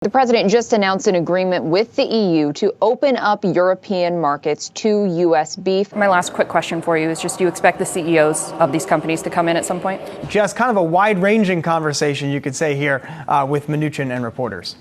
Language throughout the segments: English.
The president just announced an agreement with the EU to open up European markets to U.S. beef. My last quick question for you is just, do you expect the CEOs of these companies to come in at some point? Just kind of a wide-ranging conversation, you could say, here with Mnuchin and reporters.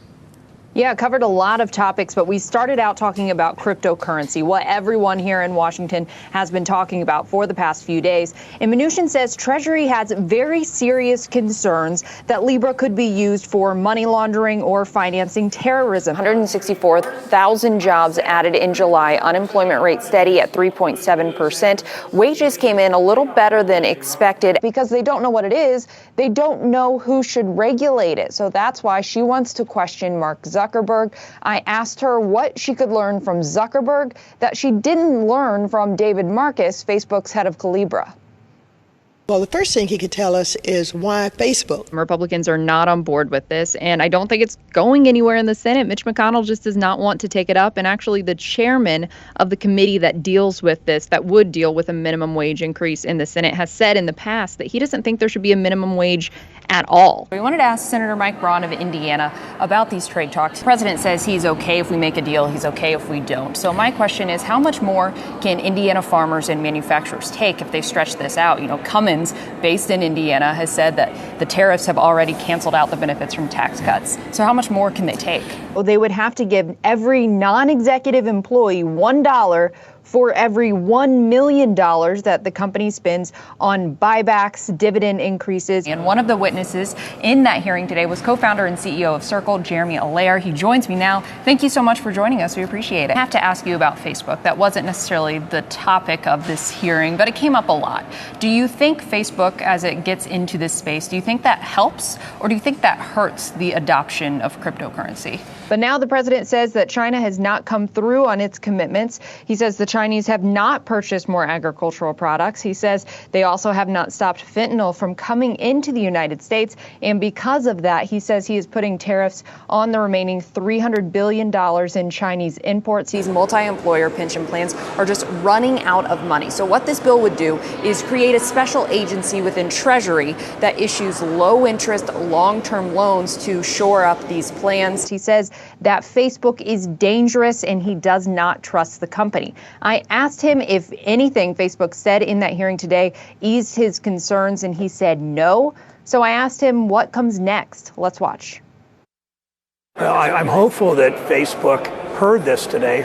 Yeah, covered a lot of topics, but we started out talking about cryptocurrency, what everyone here in Washington has been talking about for the past few days. And Mnuchin says Treasury has very serious concerns that Libra could be used for money laundering or financing terrorism. 164,000 jobs added in July. Unemployment rate steady at 3.7%. Wages came in a little better than expected. Because they don't know what it is, they don't know who should regulate it. So that's why she wants to question Mark Zuckerberg. I asked her what she could learn from Zuckerberg that she didn't learn from David Marcus, Facebook's head of Calibra. Well, the first thing he could tell us is why Facebook. Republicans are not on board with this, and I don't think it's going anywhere in the Senate. Mitch McConnell just does not want to take it up, and actually the chairman of the committee that deals with this, that would deal with a minimum wage increase in the Senate, has said in the past that he doesn't think there should be a minimum wage at all. We wanted to ask Senator Mike Braun of Indiana about these trade talks. The president says he's okay if we make a deal, he's okay if we don't. So my question is, how much more can Indiana farmers and manufacturers take if they stretch this out? You know, Cummins, based in Indiana, has said that the tariffs have already canceled out the benefits from tax cuts. So how much more can they take? Well, they would have to give every non-executive employee $1 for every $1 million that the company spends on buybacks, dividend increases. And one of the witnesses in that hearing today was co-founder and CEO of Circle, Jeremy Allaire. He joins me now. Thank you so much for joining us. We appreciate it. I have to ask you about Facebook. That wasn't necessarily the topic of this hearing, but it came up a lot. Do you think Facebook, as it gets into this space, do you think that helps, or do you think that hurts the adoption of cryptocurrency? But now the president says that China has not come through on its commitments. He says the Chinese have not purchased more agricultural products. He says they also have not stopped fentanyl from coming into the United States. And because of that, he says he is putting tariffs on the remaining $300 billion in Chinese imports. These multi-employer pension plans are just running out of money. So what this bill would do is create a special agency within Treasury that issues low-interest, long-term loans to shore up these plans. He says that Facebook is dangerous and he does not trust the company. I asked him if anything Facebook said in that hearing today eased his concerns, and he said no. So I asked him what comes next. Let's watch. Well, I'm hopeful that Facebook heard this today,